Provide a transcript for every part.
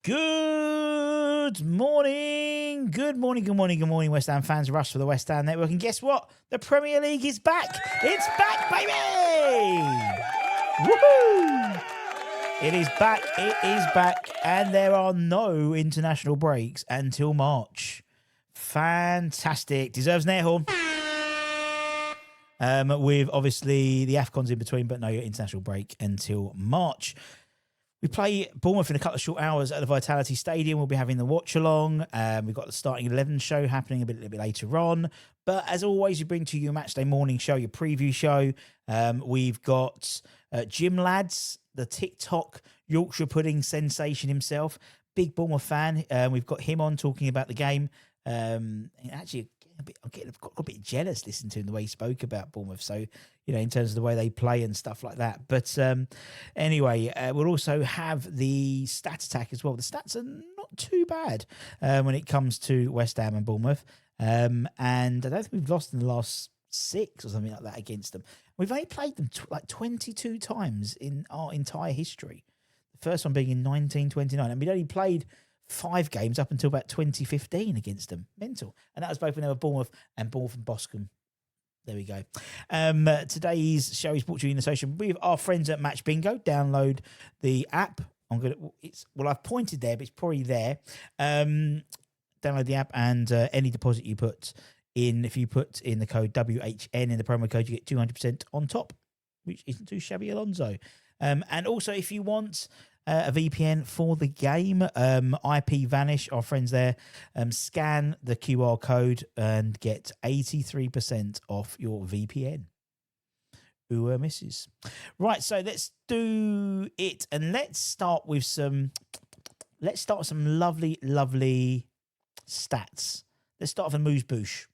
Good morning, good morning, West Ham fans. Rush for the West Ham Network. And guess what? The Premier League is back. It's back, baby! Woohoo! It is back. It is back. And there are no international breaks until March. Fantastic. Deserves an air horn. With obviously the AFCONs in between, but no international break until March. We play Bournemouth in a couple of short hours at the Vitality Stadium. We'll be having the watch-along. We've got the Starting 11 show happening a little bit later on. But as always, we bring to you your Matchday morning show, your preview show. We've got 𝗪𝗪𝗧, the TikTok Yorkshire pudding sensation himself. Big Bournemouth fan. We've got him on talking about the game. Actually, I'm getting a bit jealous listening to him, the way he spoke about Bournemouth. So, in terms of the way they play and stuff like that. But anyway, we'll also have the stat attack as well. The stats are not too bad when it comes to West Ham and Bournemouth. And I don't think we've lost in the last 6 or something like that against them. We've only played them 22 times in our entire history. The first one being in 1929. And we'd only played 5 games up until about 2015 against them. Mental. And that was both when they were Bournemouth and Boscombe. There we go. Today's show is brought to you in association with our friends at Match Bingo. Download the app. I've pointed there, but it's probably there. Download the app, and any deposit you put in, if you put in the code WHN in the promo code, you get 200% on top, which isn't too shabby, Alonso. And also, if you want a VPN for the game, IP Vanish, our friends there, scan the QR code and get 83% off your VPN. 𝗪𝗪𝗧𝗛. Right, so let's do it, and let's start with some lovely stats. Let's start with a moose boosh.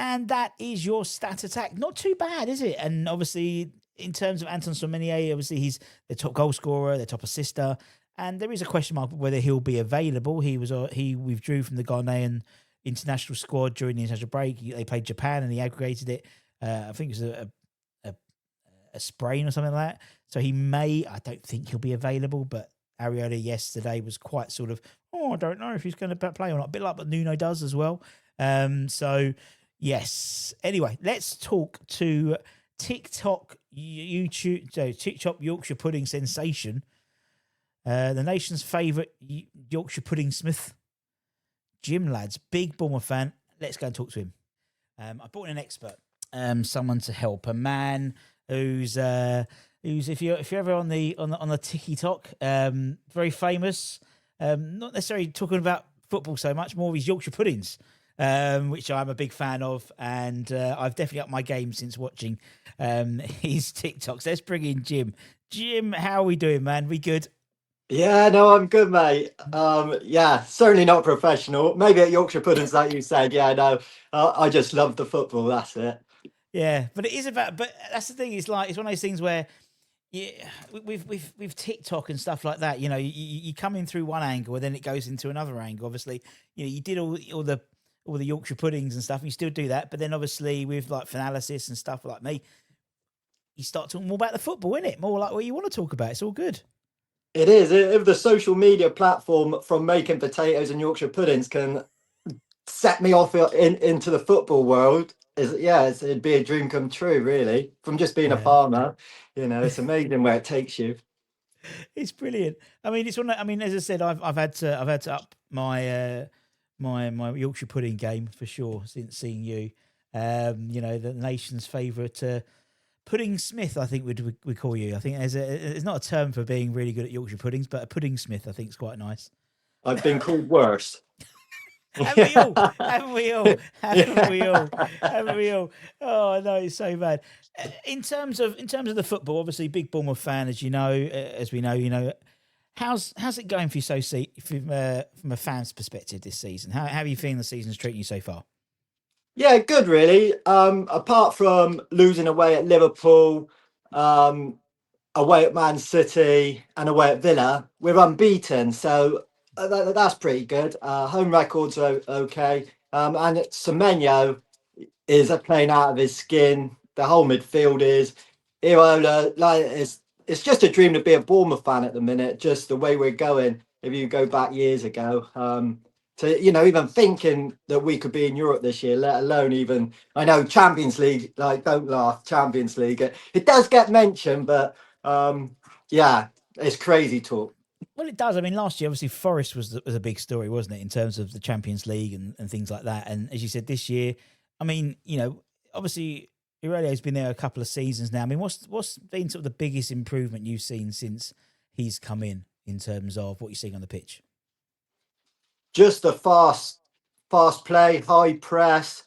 And that is your stat attack. Not too bad, is it? And obviously, in terms of Anton Semenyo, obviously he's the top goal scorer, the top assister, and there is a question mark whether he'll be available. He withdrew from the Ghanaian international squad during the international break. They played Japan and he aggregated it. I think it was a sprain or something like that. So I don't think he'll be available, but Areola yesterday was quite sort of, I don't know if he's going to play or not. A bit like what Nuno does as well. Yes. Anyway, let's talk to TikTok Yorkshire pudding sensation, the nation's favourite Yorkshire pudding smith, 𝗪𝗪𝗧, big Bournemouth fan. Let's go and talk to him. I brought in an expert, someone to help, a man who's if you're ever on the TikTok, very famous. Not necessarily talking about football so much, more of his Yorkshire puddings. Which I'm a big fan of, and I've definitely upped my game since watching his TikToks. Let's bring in Jim. Jim, how are we doing, man? We good? Yeah, no, I'm good, mate. Yeah, certainly not professional. Maybe at Yorkshire puddings, like you said. Yeah, no, I just love the football. That's it. Yeah, but it is about. But that's the thing. It's one of those things where yeah, with TikTok and stuff like that, you know, you come in through one angle and then it goes into another angle. Obviously, you know, you did all the Yorkshire puddings and stuff. And you still do that, but then obviously with like analysis and stuff like me, you start talking more about the football, innit? More like what you want to talk about. It's all good. It is. If the social media platform from making potatoes and Yorkshire puddings can set me off into the football world, it'd be a dream come true, really. From just being a Yeah. farmer, it's amazing where it takes you. It's brilliant. I mean, it's one. I mean, as I said, I've had to up my Yorkshire pudding game for sure since seeing you. The nation's favourite pudding smith. I think we call you. I think it's not a term for being really good at Yorkshire puddings, but a pudding smith I think is quite nice. I've been called worse. Haven't we all? Haven't we all? Haven't we all? Yeah. Haven't we all? Oh no, it's so bad. In terms of the football, obviously big Bournemouth fan, as you know, as we know, how's it going for you from a fan's perspective this season? How are you feeling the season's treating you so far? Yeah, good really. Apart from losing away at Liverpool, away at Man City, and away at Villa, we're unbeaten. So that's pretty good. Home records are okay. And Semenyo is playing out of his skin. The whole midfield is. Iraola, like it's just a dream to be a Bournemouth fan at the minute. Just the way we're going. If you go back years ago, to even thinking that we could be in Europe this year, let alone even I know Champions League. Like, don't laugh, Champions League. It does get mentioned, but yeah, it's crazy talk. Well, it does. I mean, last year, obviously, Forest was a big story, wasn't it, in terms of the Champions League and things like that. And as you said, this year, I mean, obviously, Aurelio's been there a couple of seasons now. I mean, what's been sort of the biggest improvement you've seen since he's come in terms of what you're seeing on the pitch? Just a fast play, high press,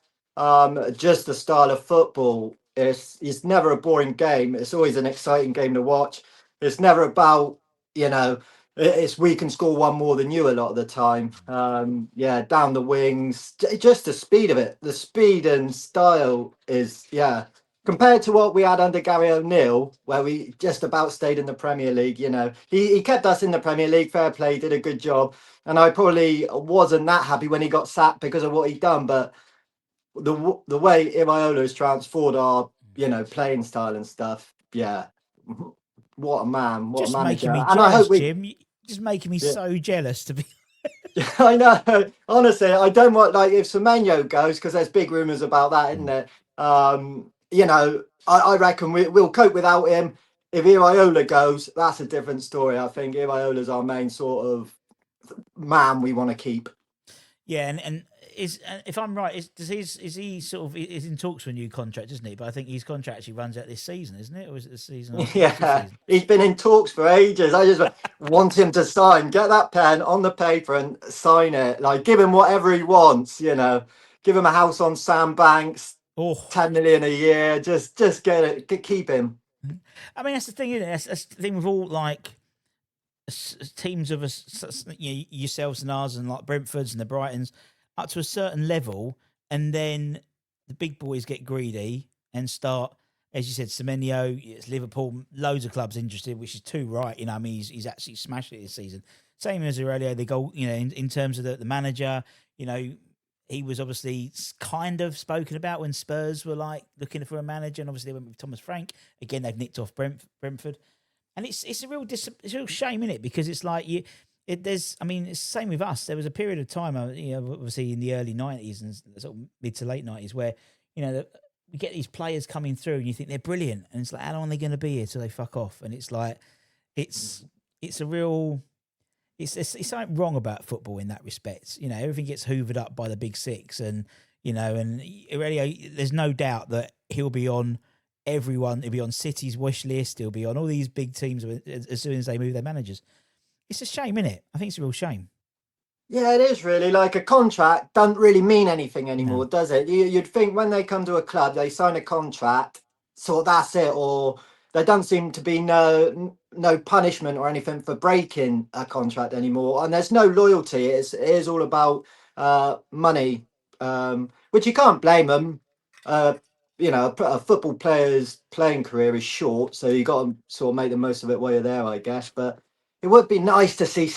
just the style of football. It's never a boring game. It's always an exciting game to watch. It's never about, it's we can score one more than you a lot of the time. Yeah, down the wings, just the speed of it. The speed and style is, yeah. Compared to what we had under Gary O'Neill, where we just about stayed in the Premier League, he kept us in the Premier League. Fair play, did a good job, and I probably wasn't that happy when he got sacked because of what he'd done. But the way Iraola has transformed our playing style and stuff, yeah, what a man, what a Just making manager, me and I jealous, hope we. Jim. Just making me Yeah. so jealous to be. I know. Honestly, I don't want like if Semenyo goes because there's big rumours about that, isn't there? I reckon we'll cope without him. If Iraola goes, that's a different story. I think Iraola's our main sort of man we want to keep. Yeah, and is if I'm right, is he sort of is in talks for a new contract, isn't he? But I think his contract actually runs out this season, isn't it? Or is it the season after? It's this Yeah, season. he's been in talks for ages. I just want him to sign, get that pen on the paper and sign it. Like, give him whatever he wants, give him a house on Sandbanks, Oh, 10 million a year. Just get it, keep him. I mean that's the thing, isn't it? That's the thing with all like teams of us, yourselves and ours, and like Brentfords and the Brightons, up to a certain level, and then the big boys get greedy and start, as you said, Semenyo, it's Liverpool, loads of clubs interested, which is too right. I mean, he's actually smashed it this season. Same as earlier, they go, in terms of the manager, he was obviously kind of spoken about when Spurs were like looking for a manager, and obviously they went with Thomas Frank. Again, they've nicked off Brentford. And it's a real it's a real shame in it because it's like there's I mean it's the same with us. There was a period of time, obviously in the early '90s and sort of mid to late '90s where we get these players coming through and you think they're brilliant, and it's like how long are they going to be here till they fuck off? And it's like it's a real it's something wrong about football in that respect. Everything gets hoovered up by the big six, and and already there's no doubt that he'll be on. He'll be on City's wish list. He'll be on all these big teams as soon as they move their managers. It's a shame, isn't it? I think it's a real shame. Yeah, it is really like a contract doesn't really mean anything No. anymore, does it? You'd think when they come to a club, they sign a contract, so that's it, or there doesn't seem to be no punishment or anything for breaking a contract anymore, and there's no loyalty. It is all about money, which you can't blame them. Uh, a football player's playing career is short, so you got to sort of make the most of it while you're there, I guess. But it would be nice to see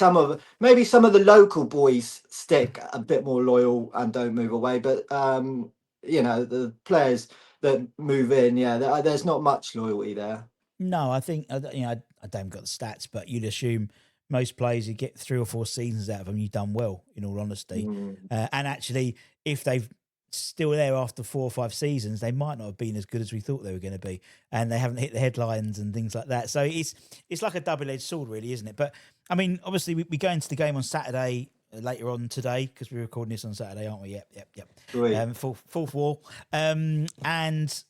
maybe some of the local boys stick a bit more loyal and don't move away. But the players that move in, yeah, there's not much loyalty there. No, I think I don't got the stats, but you'd assume most players, you get 3 or 4 seasons out of them, you've done well. In all honesty, and actually, if they've still there after 4 or 5 seasons, they might not have been as good as we thought they were going to be, and they haven't hit the headlines and things like that. So it's like a double-edged sword, really, isn't it? But I mean, obviously, we go into the game on Saturday. Later on today, because we're recording this on Saturday, aren't we? Yep. Right. Fourth wall, and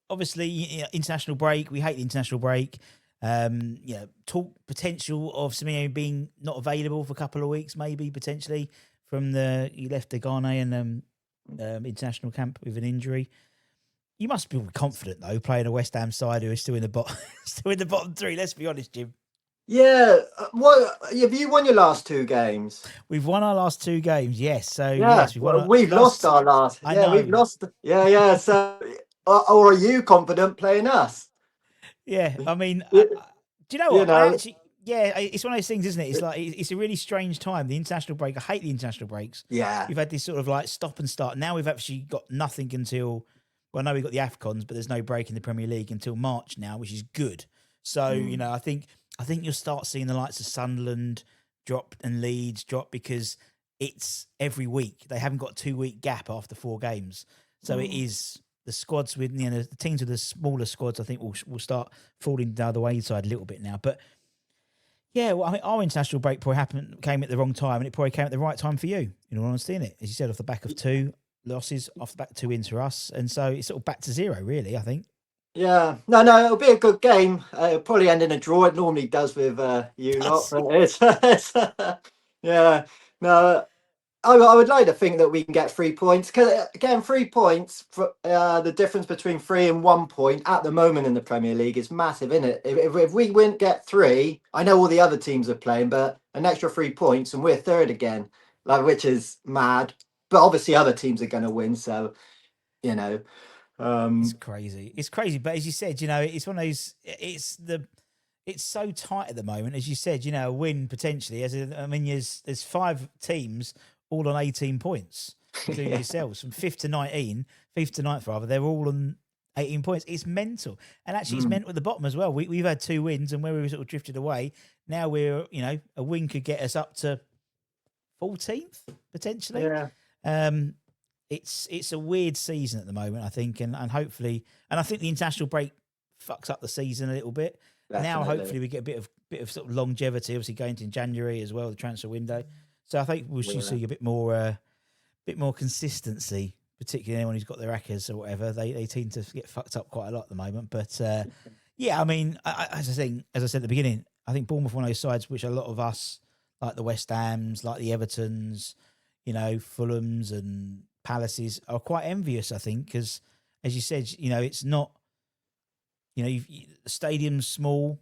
obviously international break. We hate the international break. Talk potential of Simeone being not available for a couple of weeks, maybe potentially from he left the Ghanaian international camp with an injury. You must be confident though, playing a West Ham side who is still in the bottom 3. Let's be honest, Jim. Yeah. What have you won your last 2 games? We've won our last 2 games, yes. So Yeah. yes, we've lost our last. Yeah, we've lost. Yeah. So, or are you confident playing us? Yeah, I mean, do you know what? I actually, it's one of those things, isn't it? It's like it's a really strange time. The international break. I hate the international breaks. Yeah. We've had this sort of like stop and start. Now we've actually got nothing until. Well, I know we've got the AFCONs, but there's no break in the Premier League until March now, which is good. So I think you'll start seeing the likes of Sunderland drop and Leeds drop because it's every week. They haven't got a 2-week gap after 4 games, so it is. The squads with the teams with the smaller squads, I think will start falling down the wayside a little bit now. But yeah, well, I mean, our international break probably came at the wrong time, and it probably came at the right time for you. In all honesty, innit? As you said, off the back of 2 losses, off the back of 2 wins for us, and so it's sort of back to 0, really. I think. Yeah, no, it'll be a good game. It'll probably end in a draw. It normally does with you lot. But yeah, no. I would like to think that we can get 3 points because again, 3 points for the difference between 3 and 1 point at the moment in the Premier League is massive, isn't it? If we get 3, I know all the other teams are playing, but an extra 3 points and we're third again, which is mad. But obviously, other teams are going to win, so It's crazy. It's crazy, but as you said, it's one of those. It's so tight at the moment, as you said. A win potentially. There's 5 teams all on 18 points, including yourselves, from 5th to 9th rather. They're all on 18 points. It's mental. And actually it's mental at the bottom as well. We've had 2 wins, and where we sort of drifted away, now we're, a win could get us up to 14th, potentially. Yeah. It's a weird season at the moment, I think, and hopefully, and I think the international break fucks up the season a little bit. Definitely. Now, hopefully, we get a bit of sort of longevity, obviously going into January as well, the transfer window. So I think we should see a bit more consistency, particularly anyone who's got their hackers or whatever. They tend to get fucked up quite a lot at the moment. But I mean, as I said at the beginning, I think Bournemouth, one of those sides which a lot of us, like the West Hams, like the Evertons, Fulhams and Palaces, are quite envious. I think because, as you said, it's not, the stadium's small,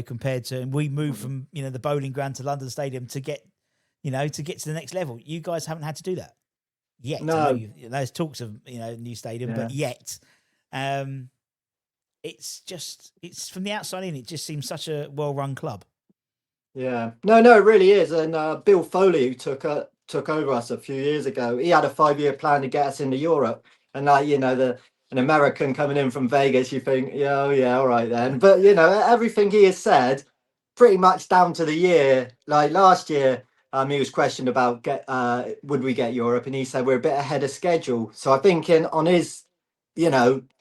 compared to, and we moved from the Bowling Ground to London Stadium to get. To get to the next level. You guys haven't had to do that yet. No. There's talks of, new stadium, but yet. It's from the outside in, it just seems such a well-run club. Yeah. No, it really is. And Bill Foley, who took over us a few years ago, he had a 5-year plan to get us into Europe. And an American coming in from Vegas, you think, yeah, all right then. But, everything he has said, pretty much down to the year, like last year, he was questioned about would we get Europe, and he said we're a bit ahead of schedule. So I think on his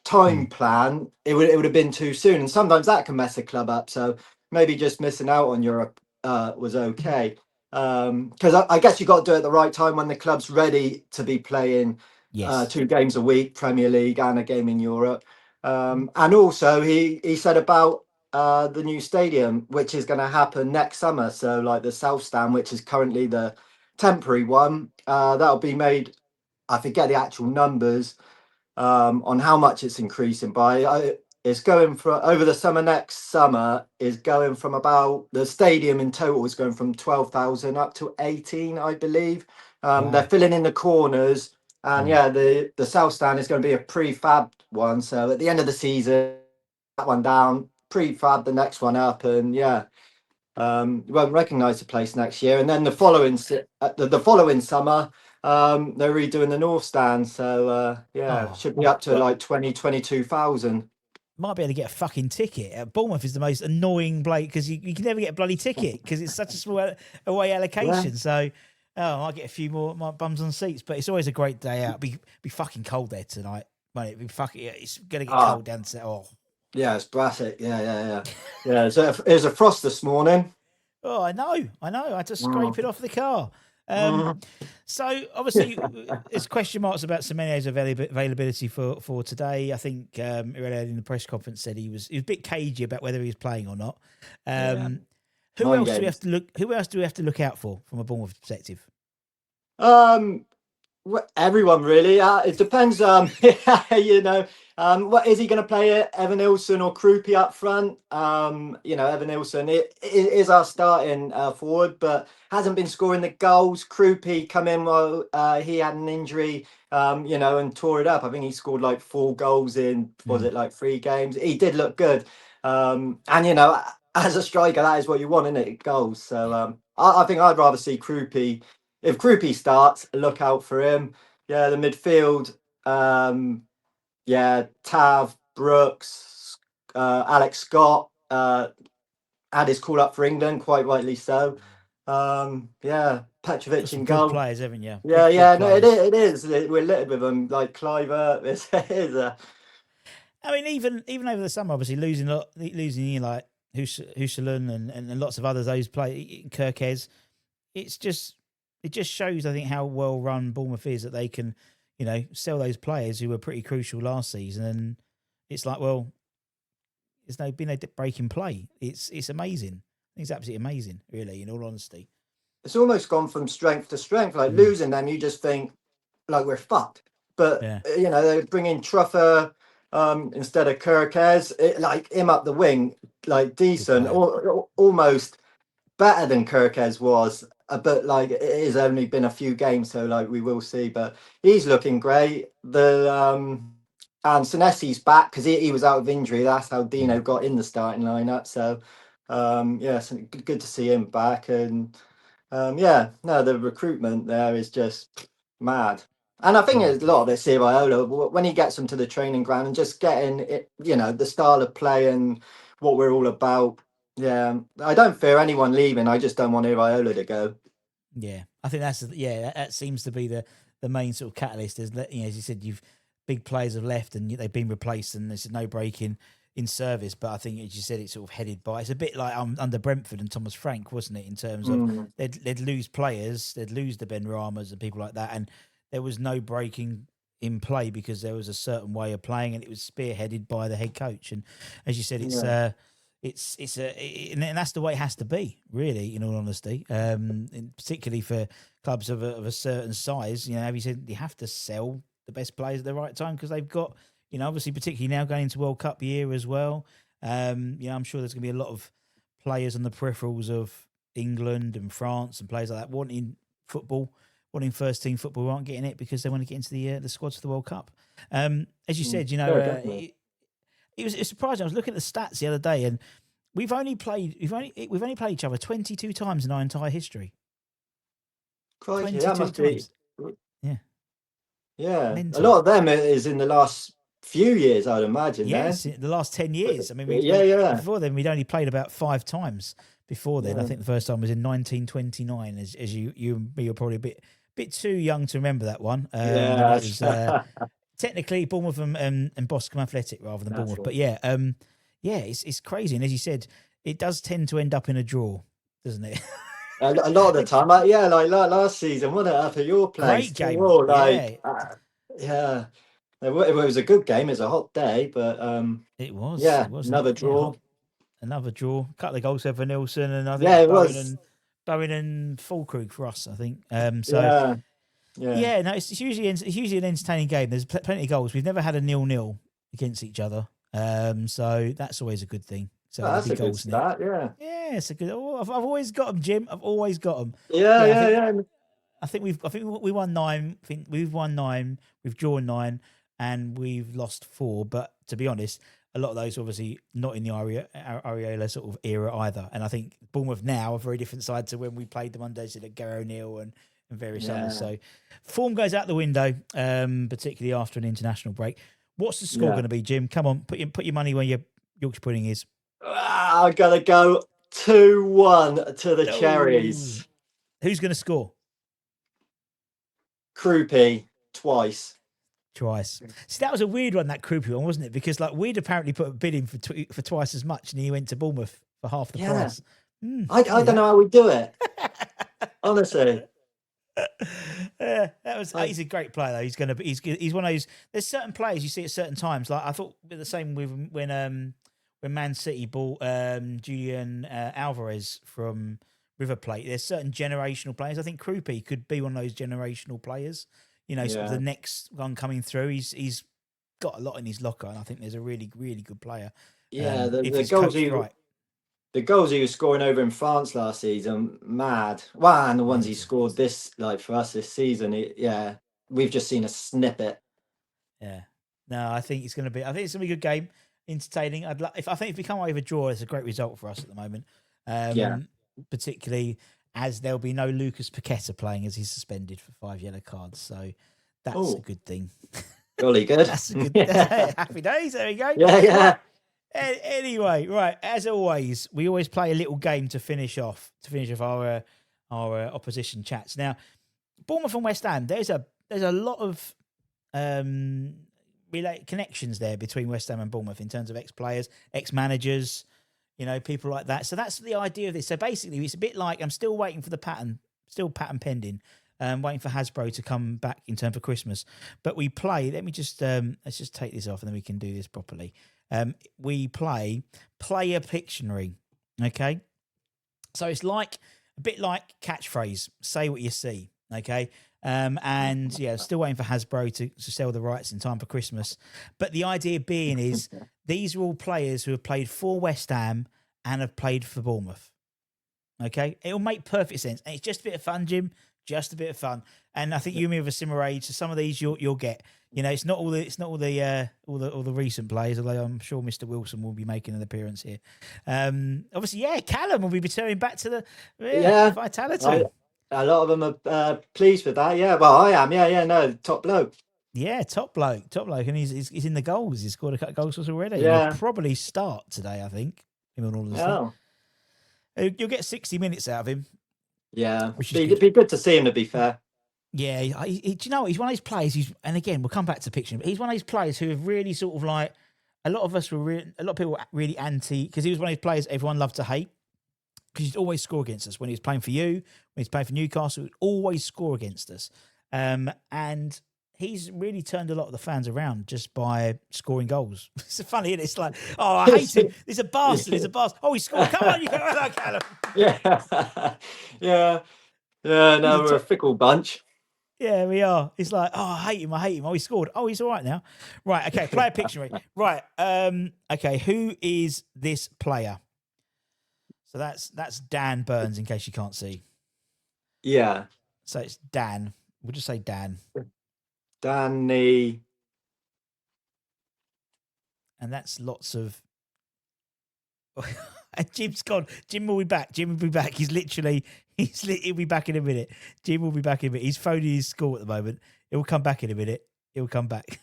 time plan, it would have been too soon, and sometimes that can mess a club up. So maybe just missing out on Europe was okay, because I guess you got to do it at the right time when the club's ready to be playing 2 games a week, Premier League and a game in Europe. And also he said about the new stadium, which is going to happen next summer. So like the South Stand, which is currently the temporary one, that'll be made, I forget the actual numbers on how much it's increasing by. It's going for over the summer, next summer is going from about, the stadium in total is going from 12,000 up to 18, I believe. They're filling in the corners, and the South Stand is going to be a prefab one. So at the end of the season, that one down, prefab the next one up, and you won't recognise the place next year. And then the following summer, they're redoing the North Stand, so should be up to like 22,000. might be able to get a fucking ticket. Bournemouth is the most annoying bloke because you can never get a bloody ticket because it's such a small away allocation. Yeah. So, I might get a few more my bums on seats, but it's always a great day out. Be fucking cold there tonight, won't it? Be fucking. It's gonna get cold down to. Oh, yeah, it's brassic. Yeah. So it was a frost this morning. Oh, I know. I had to scrape it off the car. So obviously, there's question marks about Semenyo's availability for today. I think Iriela in the press conference said he was a bit cagey about whether he was playing or not. Who else do we have to look? Who else do we have to look out for from a Bournemouth perspective? Everyone really. It depends. What is he going to play it? Evan-Nilsson or Krupi up front? Evan-Nilsson is our starting forward, but hasn't been scoring the goals. Krupi come in while he had an injury, and tore it up. I think he scored like 4 goals in, was it like 3 games? He did look good. As a striker, that is what you want, isn't it? Goals. So I think I'd rather see Krupi. If Krupi starts, look out for him. Yeah, the midfield. Tav, Brooks, Alex Scott had his call up for England, quite rightly so. Petrovic in goal. Players, haven't you? It is. We're littered with them, like Cliver. It is. I mean, even over the summer, obviously losing like Husselin and lots of others. Those play Kirkez. It just shows, I think, how well run Bournemouth is that they can, sell those players who were pretty crucial last season. And it's like, well, there's been no break in play. It's amazing. It's absolutely amazing, really, in all honesty. It's almost gone from strength to strength. Like losing them, you just think like we're fucked. But they bring in Truffer instead of Kirkez, like him up the wing, like decent, or almost better than Kirkez was. But like it has only been a few games, so like we will see. But he's looking great. And Senesi's back because he was out of injury. That's how Dino got in the starting lineup. So so good to see him back. And the recruitment there is just mad. And I think there's a lot of it, Iriela, when he gets them to the training ground and just getting it, the style of play and what we're all about. Yeah, I don't fear anyone leaving. I just don't want Iriela to go. Yeah, I think that seems to be the main sort of catalyst. Is that, as you said, big players have left and they've been replaced, and there's no break in service. But I think, as you said, it's sort of headed by. It's a bit like under Brentford and Thomas Frank, wasn't it? In terms of they'd lose players, they'd lose the Ben Ramas and people like that, and there was no breaking in play because there was a certain way of playing, and it was spearheaded by the head coach. And as you said, and that's the way it has to be, really, in all honesty. Particularly for clubs of a certain size, as you said, you have to sell the best players at the right time because they've got, obviously, particularly now going into World Cup year as well. I'm sure there's going to be a lot of players on the peripherals of England and France and players like that wanting first team football, who aren't getting it because they want to get into the squads for the World Cup. As you said, it was surprising. I was looking at the stats the other day, and we've only played each other 22 times in our entire history. Crikey, that must times. Yeah. Mental. A lot of them is in the last few years, I'd imagine. Yes, the last 10 years. I mean, before then, we'd only played about 5 times. Before then, I think the first time was in 1929. As you were probably a bit too young to remember that one. That was, technically Bournemouth and Boscombe Athletic rather than Bournemouth. Right. But it's crazy. And as you said, it does tend to end up in a draw, doesn't it? A lot of the time, like last season, wasn't it, up at your place? Great game. It was a good game. It was a hot day, but it was. Yeah, it was another draw. Another draw. A couple of goals for Nilsson, and I think Bowen and Fulkrug for us, I think. No, it's usually an entertaining game. There's plenty of goals. We've never had a 0-0 against each other, so that's always a good thing. So that's a good start. Yeah, it's a good. I've always got them, Jim. I've always got them. I think we won 9. I think we've won 9. We've drawn 9, and we've lost 4. But to be honest, a lot of those obviously not in the Iriela sort of era either. And I think Bournemouth now are a very different side to when we played them under Gary O'Neill and various others. So form goes out the window, particularly after an international break. What's the score going to be, Jim? Come on, put your money where your Yorkshire pudding is. I'm going to go 2-1 to the Cherries. Who's going to score? Krupy twice. See, that was a weird one, that Krupy one, wasn't it? Because like we'd apparently put a bid in for twice as much, and he went to Bournemouth for half the price. I don't know how we do it. Honestly. He's a great player though. He's one of those. There's certain players you see at certain times. Like I thought the same with when Man City bought Julian Alvarez from River Plate. There's certain generational players. I think Krupy could be one of those generational players. Sort of the next one coming through. He's got a lot in his locker, and I think there's a really, really good player. Yeah, the goals he was scoring over in France last season, mad. Wow, and the ones he scored for us this season, we've just seen a snippet. Yeah, no, I think it's going to be a good game, entertaining. I think if we come away with a draw, it's a great result for us at the moment. Particularly as there'll be no Lucas Paqueta playing as he's suspended for 5 yellow cards, so that's a good thing. Jolly good. That's a good. Happy days. There we go. Yeah. Anyway, right. As always, we always play a little game to finish off our opposition chats. Now, Bournemouth and West Ham. There's a lot of connections there between West Ham and Bournemouth in terms of ex-players, ex-managers, people like that. So that's the idea of this. So basically, it's a bit like I'm still waiting for the pattern, still pattern pending. Waiting for Hasbro to come back in time for Christmas. But we play, let me just, let's just take this off and then we can do this properly. We play Player Pictionary, okay? So it's a bit like catchphrase, say what you see, okay? Still waiting for Hasbro to sell the rights in time for Christmas. But the idea being is these are all players who have played for West Ham and have played for Bournemouth, okay? It'll make perfect sense. And it's just a bit of fun, Jim. Just a bit of fun, and I think you and me have a similar age, so some of these you'll get. It's not all the recent players, although I'm sure Mr. Wilson will be making an appearance here. Obviously, Callum will be returning back to the Vitality. A lot of them are pleased with that. Yeah, well, I am. No, top bloke. Yeah, top bloke, and he's in the goals. He's scored a couple of goals for us already. Yeah, he'll probably start today, I think. You'll get 60 minutes out of him. Yeah, it'd be good to see him, to be fair. Yeah, do you know what? He's one of those players and again, we'll come back to picture him, but he's one of those players who have really sort of like, a lot of people were really anti, because he was one of those players everyone loved to hate, because he'd always score against us. When he was playing for you, when he was playing for Newcastle, he'd always score against us. And he's really turned a lot of the fans around just by scoring goals. It's funny, isn't it? It's like, oh, I hate him. He's a bastard. Oh, he scored. Come on, you go. Hello, Callum. Yeah. No, we're a fickle bunch. Yeah, we are. It's like, oh, I hate him. Oh, he scored. Oh, he's all right now. Right, okay, player picture. Right, okay, who is this player? So that's Dan Burns, in case you can't see. Yeah. So it's Dan. We'll just say Dan. Danny. And that's lots of... Jim's gone. Jim will be back. He'll be back in a minute. Jim will be back in a minute. He's phoning his school at the moment. He'll come back in a minute. He'll come back.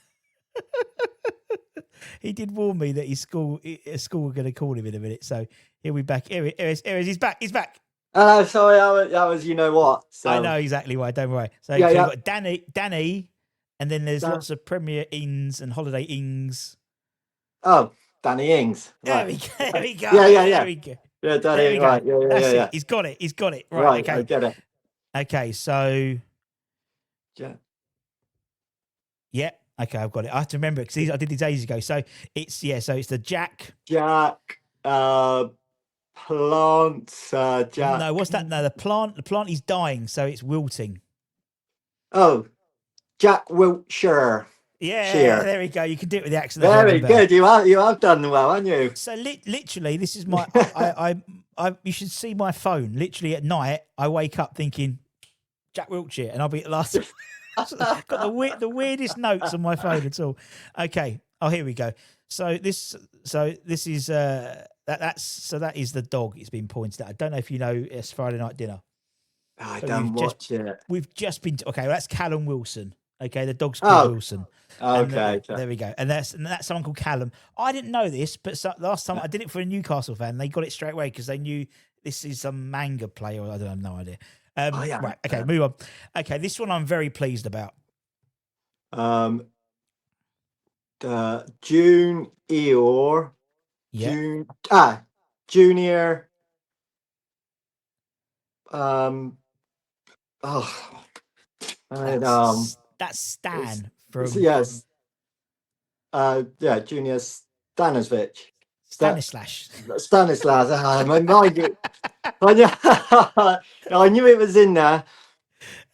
He did warn me that his school were going to call him in a minute. So he'll be back. Here he is. He's back. Oh, sorry. That was you know what. So. I know exactly why. Don't worry. So you've got Danny, and then there's lots of Premier Ings and Holiday Ings. Oh, Danny Ings. Right. There we go. Yeah. There we go. Yeah, Danny. Right. Yeah. He's got it. Right. Okay. I get it. Okay. So. Yeah. Yeah. Okay, I've got it. I have to remember it because I did these ages ago. So it's the Jack. Plant. Jack. No, what's that? No, the plant. The plant is dying, so it's wilting. Oh, Jack Wiltshire. Yeah, there we go. You can do it with the accent. Very good. You have done well, haven't you? So literally, this is my. You should see my phone. Literally at night, I wake up thinking Jack Wiltshire, and I'll be at last. Got the weirdest notes on my phone at all. Okay. Oh, here we go. So this is that is the dog. It's been pointed out. I don't know if you know it's Friday night dinner. I don't watch it. We've just been okay. Well, that's Callum Wilson. Okay, the dog's called Oh, Wilson. okay. There we go. And that's someone called Callum. I didn't know this, but last time I did it for a Newcastle fan, they got it straight away because they knew this is some manga player. I don't have no idea. Yeah. Right. Okay, move on. Okay, this one I'm very pleased about. June Eeyore. Yeah. Junior. That's Stan from yes. Junior Stanislas. Stanislas. My mind. I knew it was in there.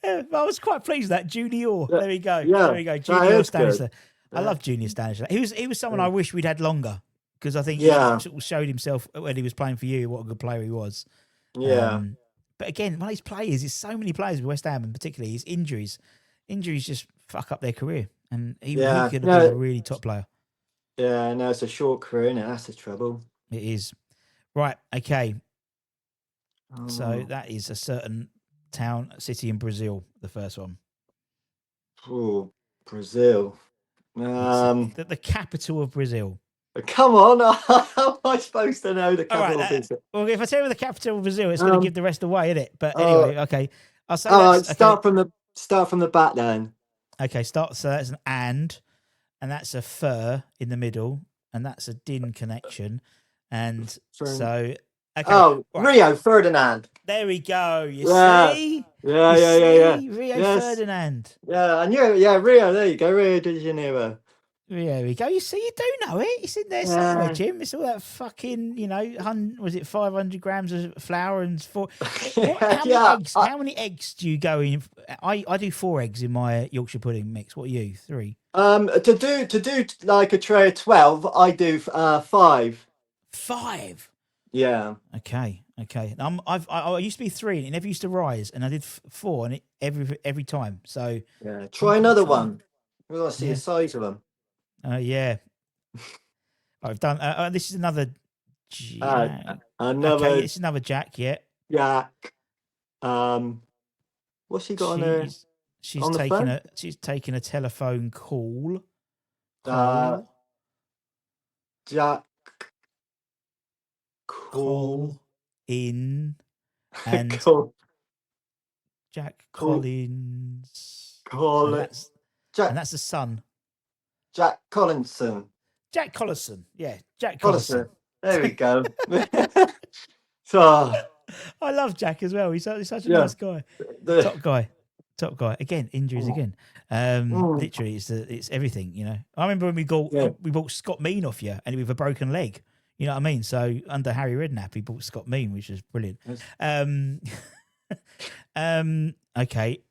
Yeah, I was quite pleased with that Junior. There we go. Yeah, there we go. Junior Stanislas. I Yeah. love Junior Stanislas. He was someone I wish we'd had longer because I think he sort of showed himself when he was playing for you what a good player he was. Yeah. But again, one of these players, there's so many players with West Ham, and particularly his injuries. Injuries just fuck up their career, and he could have been a really top player. Yeah, no, it's a short career, and that's the trouble. It is. Right. Okay. Oh. So that is a certain town, city in Brazil. The first one. Oh, Brazil. The capital of Brazil. Come on, how am I supposed to know the capital of Brazil? Well, if I tell you the capital of Brazil, it's going to give the rest away, isn't it? But anyway, okay. I'll say start from the back then. Okay, so that's an that's a fur in the middle, and that's a din connection, and so. Okay, right. Rio Ferdinand. There we go. You see? Yeah. Rio Ferdinand. Yeah, I knew it. Yeah, Rio. There you go. Rio de Janeiro. There we go. You see, you do know it. It's in there somewhere, Jim. It's all that fucking, was it 500 grams of flour and how many eggs do you go in? I do 4 eggs in my Yorkshire pudding mix. What are you? 3? To do like a tray of 12, I do 5. 5. Yeah. Okay. I used to be 3, and it never used to rise, and I did 4, and every time. So yeah, try another one. We want to see the size of them. Yeah. I've done. This is another Jack. Okay, it's another Jack. Yeah. Jack. What's he got on there? She's taking a telephone call. Jack. Call in and Jack Collins. And that's the son. Jack Collinson. Jack Collison. Yeah, Jack Collison. There we go. So I love Jack as well. He's such a nice guy. Top guy. Again, injuries again. Literally, it's everything. I remember when we bought Scott Mean off you, and with a broken leg. You know what I mean? So under Harry Redknapp, he bought Scott Mean, which is brilliant. Okay.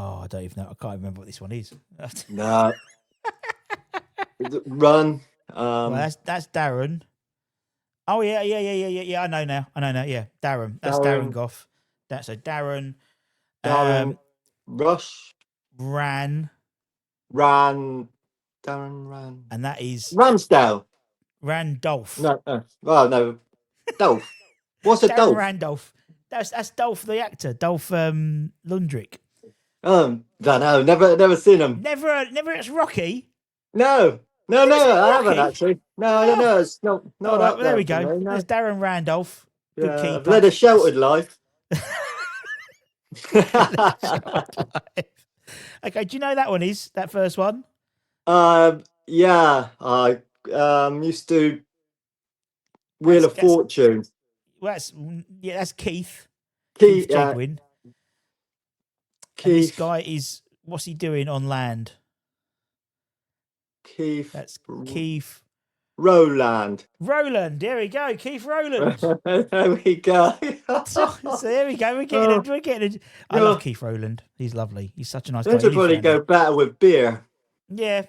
Oh, I don't even know. I can't remember what this one is. No. Run. Well, that's Darren. Oh yeah. I know now. Yeah, Darren. That's Darren Goff. That's Darren. Rush. Darren ran. And that is Ramsdale. Randolph. No. No. Dolph. What's a Dolph? Randolph. That's Dolph the actor. Dolph Lundgren. Don't know. Never seen him. Never. It's Rocky. No, I haven't actually. No, it's not that. Well, there we go. No. There's Darren Randolph. Good keeper. I've led a sheltered life. Okay, do you know that one is that first one? Yeah, I used to Wheel of Fortune. Well, that's Keith. Keith Jedwin. This guy is, what's he doing on land? Keith. That's Keith. Roland. There we go. Keith Rowland. There we go. so there we go. We're getting it. I love Keith Rowland. He's lovely. He's such a nice guy. This would probably go better with beer. Yeah.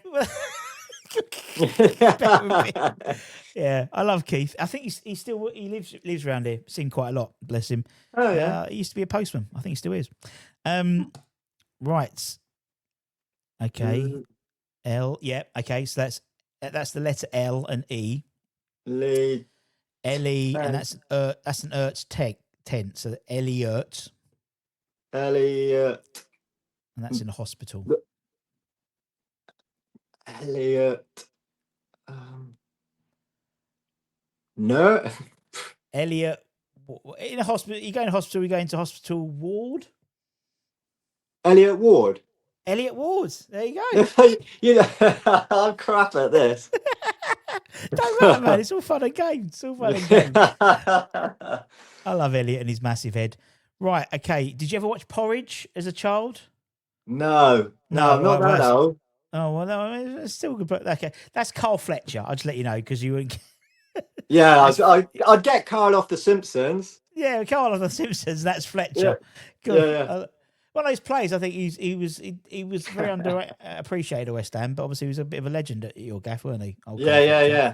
Yeah, I love Keith. I think he lives around here. Seen quite a lot. Bless him. Oh yeah. He used to be a postman. I think he still is. Right. Okay. L. Yeah. Okay. So that's the letter L and E. Ellie, and that's an Ertz tense. So Elliot. Elliot. and that's in the hospital. Elliot. No. Elliot in a hospital. You go in hospital. You go into hospital ward. Elliot Ward. Elliot Ward. There you go. You know, I'm crap at this. Don't matter, man. It's all fun and games. It's all fun and games. I love Elliot and his massive head. Right. Okay. Did you ever watch Porridge as a child? No, I'm not that old. Oh well, no, it's still good. But okay, that's Carl Fletcher. I'll just let you know because you wouldn't. Yeah, I'd get Carl off The Simpsons. Yeah, Carl of the Simpsons. That's Fletcher. Yeah. Good. Yeah. One of those players, I think he was very underappreciated at West Ham, but obviously he was a bit of a legend at your gaff, weren't he? Yeah.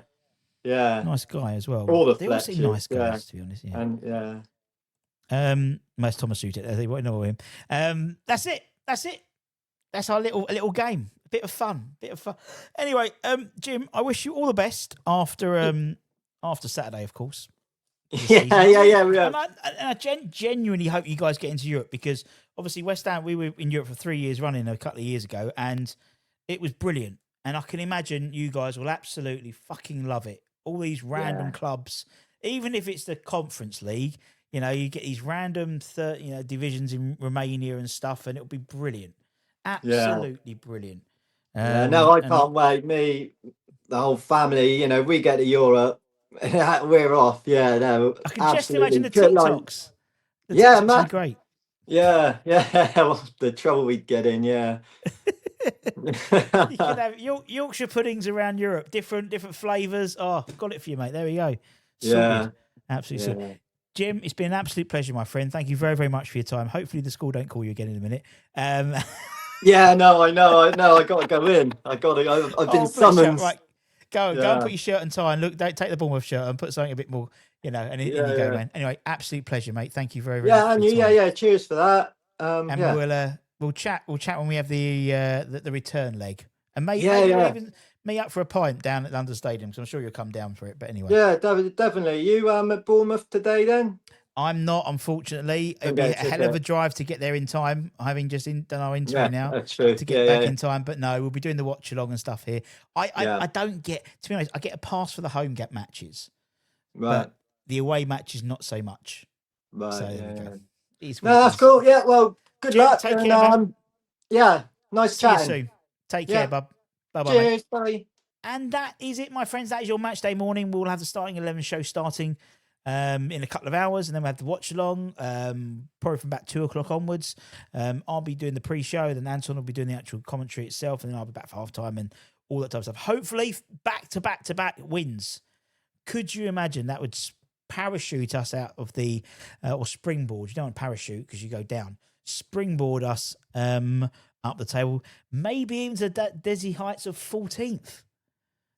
Nice guy as well. All the they all seem nice guys, to be honest. Yeah. And most Thomas suited. They won't know him. That's it. That's our little game. A bit of fun. Anyway, Jim, I wish you all the best after Saturday, of course. Yeah. And I genuinely hope you guys get into Europe because obviously West Ham, we were in Europe for 3 years running a couple of years ago and it was brilliant. And I can imagine you guys will absolutely fucking love it. All these random clubs, even if it's the Conference League, you know, you get these random divisions in Romania and stuff and it'll be brilliant. Absolutely brilliant. I can't wait. Me, the whole family, you know, we get to Europe. We're off. Yeah, no. I can just imagine the TikToks. The TikToks man. Are great. Yeah. Well, the trouble we'd get in, yeah. You can have Yorkshire puddings around Europe, different flavours. Oh, got it for you, mate. There we go. Sorted. Absolutely. Yeah. Jim, it's been an absolute pleasure, my friend. Thank you very, very much for your time. Hopefully the school don't call you again in a minute. Yeah, no, I know. I got to go in. I've been summoned. Right. Go and put your shirt and tie and look. Don't take the Bournemouth shirt and put something a bit more, and in you go, man. Anyway, absolute pleasure, mate. Thank you very, very much. Yeah. Cheers for that. And we'll chat when we have the return leg. And maybe even meet up for a pint down at London Stadium because I'm sure you'll come down for it. But anyway, yeah, definitely. You at Bournemouth today then? I'm not, unfortunately. It'll be a hell of a drive to get there in time. Having just done our interview now to get back in time. But no, we'll be doing the watch along and stuff here. I don't get, to be honest, I get a pass for the home gap matches, but the away matches not so much. Right. So there we go. No, that's cool. Yeah. Well, good luck. Take care. Nice chatting. See you soon. Take care, bub. Bye bye. Cheers. Bye. And that is it, my friends. That is your match day morning. We'll have the starting 11 show starting in a couple of hours, and then we have the watch along, probably from about 2:00 onwards. I'll be doing the pre-show, then Anton will be doing the actual commentary itself, and then I'll be back for half-time and all that type of stuff. Hopefully, back-to-back wins. Could you imagine that would parachute us out of the, or springboard? You don't want parachute because you go down. Springboard us up the table, maybe even to that dizzy heights of 14th.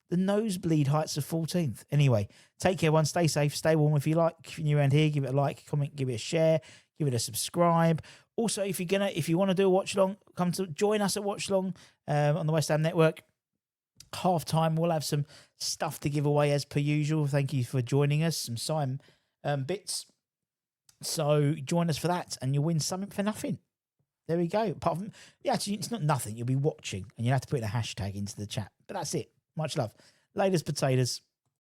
The nosebleed heights of 14th. Anyway, take care, everyone. Stay safe, stay warm. If you like, if you're new around here, give it a like, comment, give it a share, give it a subscribe. Also, if you want to do a watch along, come to join us at watch along on the West Ham Network. Half time, we'll have some stuff to give away as per usual. Thank you for joining us. Some sign bits. So join us for that, and you'll win something for nothing. There we go. Apart from, actually, it's not nothing. You'll be watching, and you'll have to put in a hashtag into the chat. But that's it. Much love. Latest potatoes.